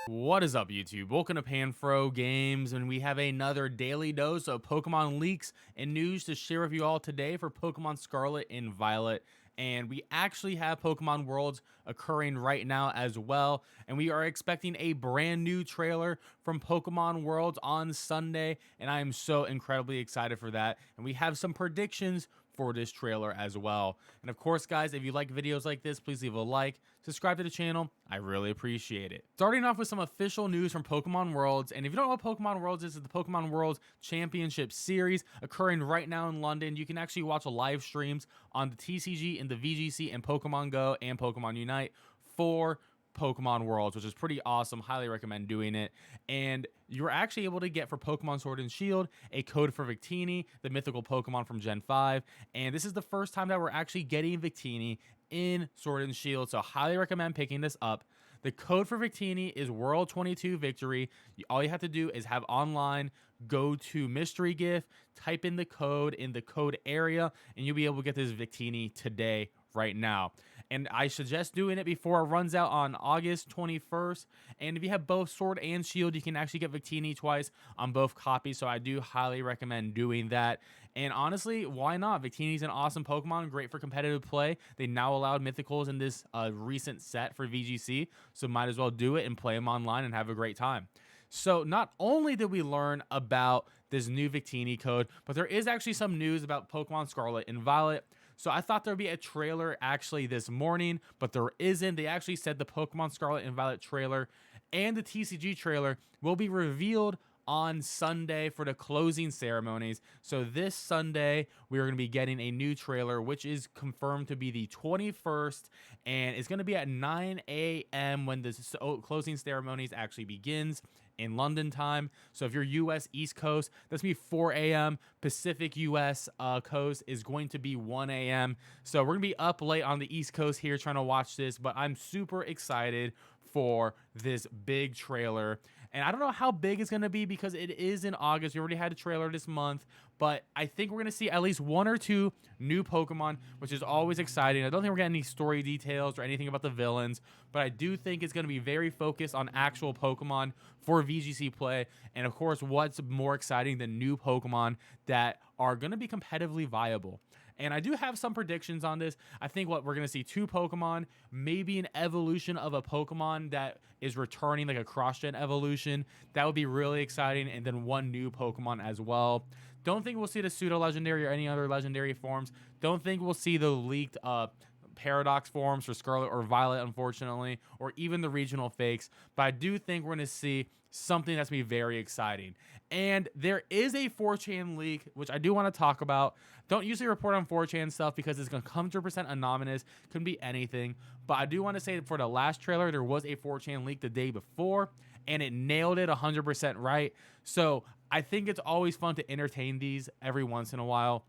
What is up, YouTube? Welcome to Panfro Games, and we have another daily dose of Pokemon leaks and news to share with you all today for Pokemon Scarlet and Violet. And we actually have Pokemon Worlds occurring right now as well. And we are expecting a brand new trailer from Pokemon Worlds on Sunday. And I am so incredibly excited for that. And we have some predictions for this trailer as well. And of course, guys, if you like videos like this, please leave a like, subscribe to the channel. I really appreciate it. Starting off with some official news from Pokemon Worlds. And if you don't know what Pokemon Worlds is, it's the Pokemon Worlds Championship Series occurring right now in London. You can actually watch live streams on the TCG and the VGC and Pokemon Go and Pokemon Unite for Pokemon Worlds, which is pretty awesome. Highly recommend doing it. And you're actually able to get for Pokemon Sword and Shield a code for Victini, the mythical Pokemon from Gen 5. And this is the first time that we're actually getting Victini in Sword and Shield, so highly recommend picking this up. The code for Victini is World 22 Victory. All you have to do is have online, go to Mystery Gift, type in the code in the code area, and you'll be able to get this Victini today, right now. And I suggest doing it before it runs out on August 21st. And if you have both Sword and Shield, you can actually get Victini twice on both copies. So I do highly recommend doing that. And honestly, why not? Victini's an awesome Pokemon, great for competitive play. They now allowed Mythicals in this recent set for VGC. So might as well do it and play them online and have a great time. So not only did we learn about this new Victini code, but there is actually some news about Pokemon Scarlet and Violet. So I thought there would be a trailer actually this morning, but there isn't. They actually said the Pokemon Scarlet and Violet trailer and the TCG trailer will be revealed on Sunday for the closing ceremonies. So this Sunday, we are going to be getting a new trailer, which is confirmed to be the 21st, and it's going to be at 9 a.m. when the closing ceremonies actually begins in London time. So if you're US East Coast, that's going to be 4 a.m. Pacific US Coast is going to be 1 a.m. So we're going to be up late on the East Coast here trying to watch this, but I'm super excited for this big trailer. And I don't know how big it's going to be because it is in August. We already had a trailer this month, but I think we're going to see at least one or two new Pokemon, which is always exciting. I don't think we're getting any story details or anything about the villains, but I do think it's going to be very focused on actual Pokemon for VGC play. And of course, what's more exciting than new Pokemon that are going to be competitively viable? And I do have some predictions on this. I think what we're going to see two Pokemon, maybe an evolution of a Pokemon that is returning, like a cross-gen evolution. That would be really exciting. And then one new Pokemon as well. Don't think we'll see the pseudo-legendary or any other legendary forms. Don't think we'll see the leaked Paradox forms for Scarlet or Violet, unfortunately, or even the regional fakes. But I do think we're going to see something that's going to be very exciting. And there is a 4chan leak, which I do want to talk about. Don't usually report on 4chan stuff because it's going to come 100% anonymous. Couldn't be anything. But I do want to say that for the last trailer, there was a 4chan leak the day before, and it nailed it 100% right. So I think it's always fun to entertain these every once in a while.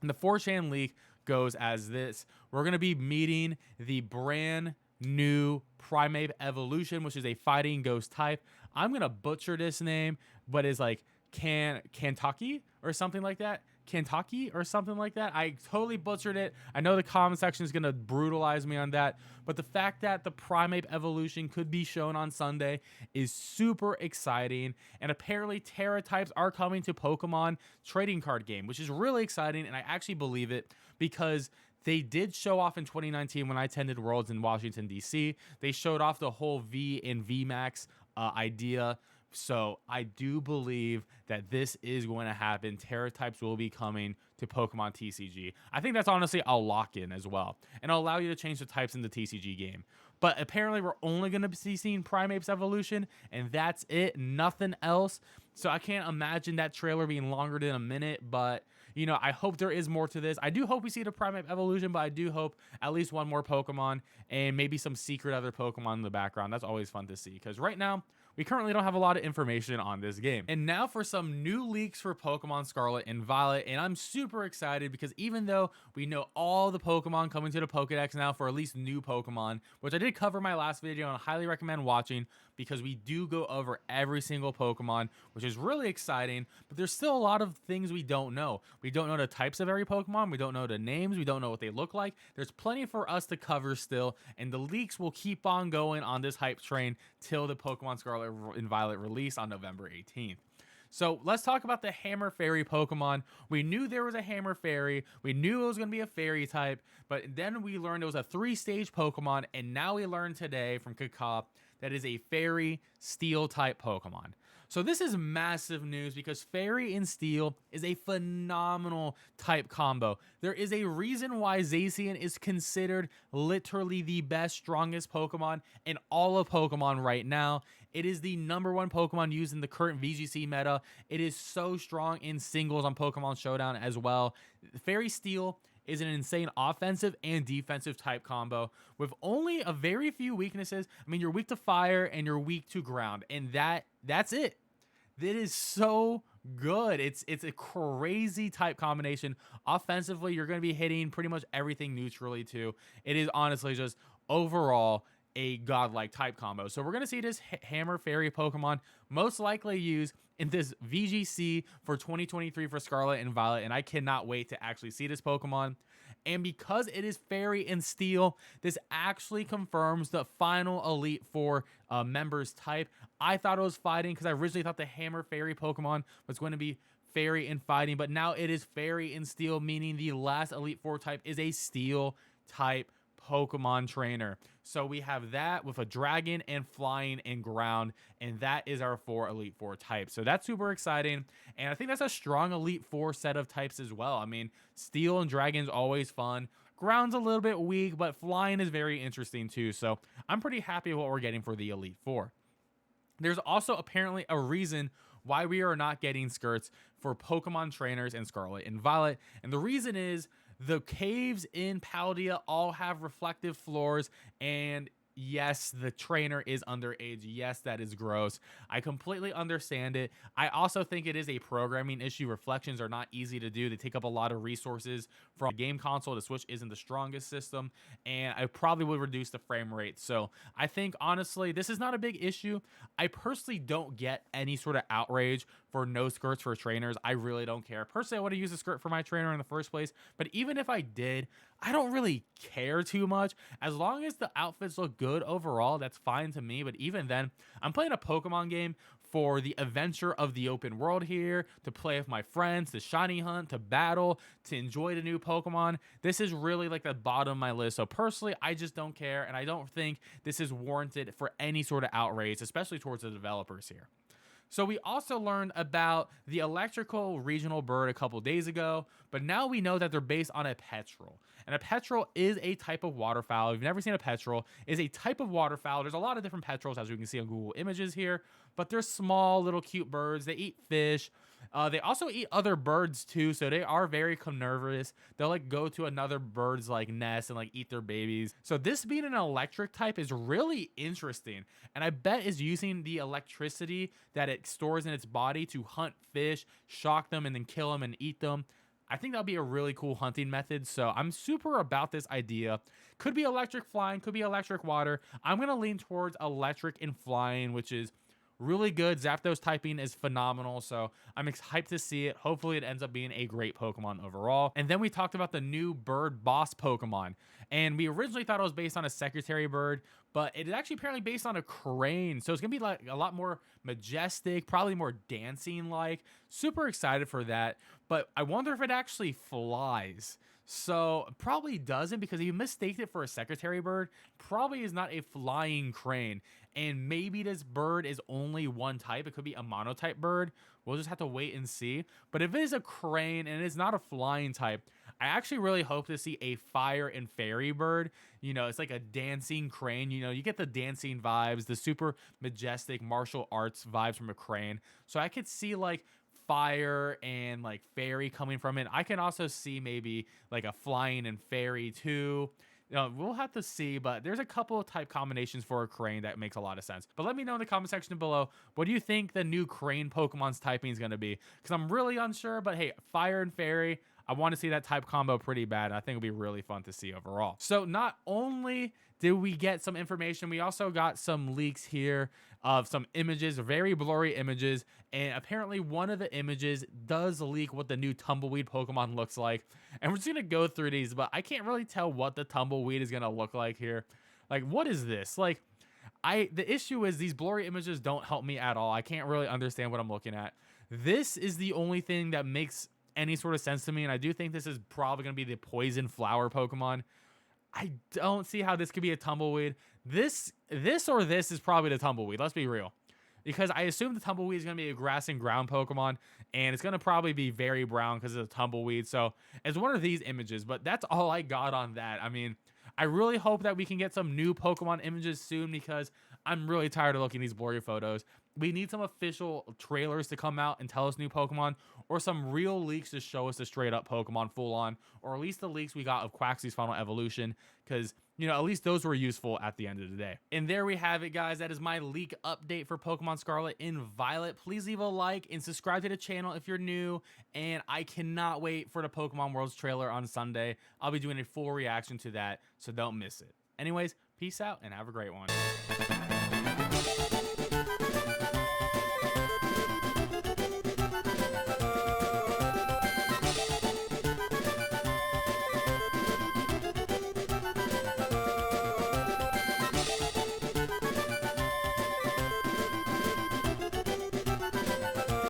And the 4chan leak goes as this. We're going to be meeting the brand new Primeape Evolution, which is a fighting ghost type. I'm going to butcher this name, but it's like Kentucky or something like that. Kentucky or something like that. I totally butchered it. I know the comment section is going to brutalize me on that, but the fact that the Primeape Evolution could be shown on Sunday is super exciting. And apparently Terra types are coming to Pokemon trading card game, which is really exciting. And I actually believe it because they did show off in 2019 when I attended Worlds in Washington, D.C. They showed off the whole V and VMAX idea. So I do believe that this is going to happen. Terra types will be coming to Pokemon TCG. I think that's honestly a lock-in as well. And it'll allow you to change the types in the TCG game. But apparently we're only going to be seeing Primeape's evolution, and that's it. Nothing else. So I can't imagine that trailer being longer than a minute, but you know, I hope there is more to this. I do hope we see the Primeape evolution, but I do hope at least one more Pokemon and maybe some secret other Pokemon in the background. That's always fun to see because right now we currently don't have a lot of information on this game. And now for some new leaks for Pokemon Scarlet and Violet, and I'm super excited because even though we know all the Pokemon coming to the Pokedex now for at least new Pokemon, which I did cover in my last video and I highly recommend watching because we do go over every single Pokemon, which is really exciting, but there's still a lot of things we don't know. We don't know the types of every Pokemon, we don't know the names, we don't know what they look like. There's plenty for us to cover still, and the leaks will keep on going on this hype train till the Pokemon Scarlet and Violet release on November 18th. So let's talk about the Hammer Fairy Pokemon. We knew there was a Hammer Fairy. We knew it was going to be a Fairy type, but then we learned it was a 3-stage Pokemon, and now we learned today from Kaka that is a Fairy Steel type Pokemon. So this is massive news because Fairy and Steel is a phenomenal type combo. There is a reason why Zacian is considered literally the best, strongest Pokemon in all of Pokemon right now. It is the #1 Pokemon used in the current VGC meta. It is so strong in singles on Pokemon Showdown as well. Fairy Steel is an insane offensive and defensive type combo with only a very few weaknesses. I mean, you're weak to fire and you're weak to ground, and that's it. That is so good. It's a crazy type combination. Offensively, you're going to be hitting pretty much everything neutrally too. It is honestly just overall a godlike type combo. So we're going to see this Hammer Fairy Pokemon most likely used in this VGC for 2023 for Scarlet and Violet, and I cannot wait to actually see this Pokemon. And because it is Fairy and Steel, this actually confirms the final Elite Four members type. I thought it was fighting because I originally thought the Hammer Fairy Pokemon was going to be Fairy and fighting, but now it is Fairy and Steel, meaning the last Elite Four type is a Steel type Pokemon trainer. So we have that with a dragon and flying and ground, and that is our 4 Elite Four types. So that's super exciting, and I think that's a strong Elite Four set of types as well. I mean, Steel and Dragon's always fun. Ground's a little bit weak, but flying is very interesting too. So I'm pretty happy with what we're getting for the Elite Four. There's also apparently a reason why we are not getting skirts for Pokemon trainers in Scarlet and Violet, and the reason is the caves in Paldea all have reflective floors, and yes, the trainer is underage. Yes, that is gross. I completely understand it. I also think it is a programming issue. Reflections are not easy to do. They take up a lot of resources from the game console. The Switch isn't the strongest system, and I probably would reduce the frame rate. So I think, honestly, this is not a big issue. I personally don't get any sort of outrage for no skirts for trainers. I really don't care. Personally, I would have used a skirt for my trainer in the first place, but even if I did, I don't really care too much. As long as the outfits look good overall, that's fine to me. But even then, I'm playing a Pokemon game for the adventure of the open world here, to play with my friends, to shiny hunt, to battle, to enjoy the new Pokemon. This is really like the bottom of my list. So personally, I just don't care, and I don't think this is warranted for any sort of outrage, especially towards the developers here. So we also learned about the electrical regional bird a couple days ago, but now we know that they're based on a petrel. And a petrel is a type of waterfowl. If you've never seen a petrel, is a type of waterfowl. There's a lot of different petrels, as you can see on Google Images here, but they're small, little cute birds. They eat fish. They also eat other birds too, so they are very carnivorous. They'll like go to another bird's like nest and like eat their babies. So this being an electric type is really interesting, and I bet is using the electricity that it stores in its body to hunt fish, shock them, and then kill them and eat them. I think that'll be a really cool hunting method, so I'm super about this idea. Could be electric flying, could be electric water. I'm gonna lean towards electric and flying, which is really good. Zapdos typing is phenomenal, so I'm hyped to see it. Hopefully it ends up being a great Pokemon overall. And then we talked about the new bird boss Pokemon, and we originally thought it was based on a secretary bird, but it is actually apparently based on a crane, so it's gonna be like a lot more majestic, probably more dancing like. Super excited for that, but I wonder if it actually flies. So probably doesn't, because if you mistaked it for a secretary bird, probably is not a flying crane. And maybe this bird is only one type. It could be a monotype bird. We'll just have to wait and see. But if it is a crane and it's not a flying type, I actually really hope to see a fire and fairy bird. You know, it's like a dancing crane. You know, you get the dancing vibes, the super majestic martial arts vibes from a crane. So I could see like fire and like fairy coming from it. I can also see maybe like a flying and fairy too. We'll have to see, but there's a couple of type combinations for a crane that makes a lot of sense. But let me know in the comment section below, what do you think the new crane Pokemon's typing is going to be? Because I'm really unsure, but hey, fire and fairy, I want to see that type combo pretty bad. I think it'll be really fun to see overall. So not only did we get some information, we also got some leaks here of some images, very blurry images, and apparently one of the images does leak what the new Tumbleweed Pokemon looks like. And we're just gonna go through these, but I can't really tell what the Tumbleweed is gonna look like here. Like, what is this? Like, the issue is these blurry images don't help me at all. I can't really understand what I'm looking at. This is the only thing that makes any sort of sense to me, and I do think this is probably gonna be the poison flower Pokemon. I don't see how this could be a Tumbleweed. This or this is probably the Tumbleweed. Let's be real. Because I assume the Tumbleweed is going to be a grass and ground Pokemon, and it's going to probably be very brown because it's a Tumbleweed. So it's one of these images, but that's all I got on that. I mean, I really hope that we can get some new Pokemon images soon because I'm really tired of looking at these blurry photos. We need some official trailers to come out and tell us new Pokemon, or some real leaks to show us a straight up Pokemon full on, or at least the leaks we got of Quaxly's final evolution, because, you know, at least those were useful at the end of the day. And there we have it, guys. That is my leak update for Pokemon Scarlet and Violet. Please leave a like and subscribe to the channel if you're new, and I cannot wait for the Pokemon Worlds trailer on Sunday. I'll be doing a full reaction to that, so don't miss it. Anyways, peace out and have a great one.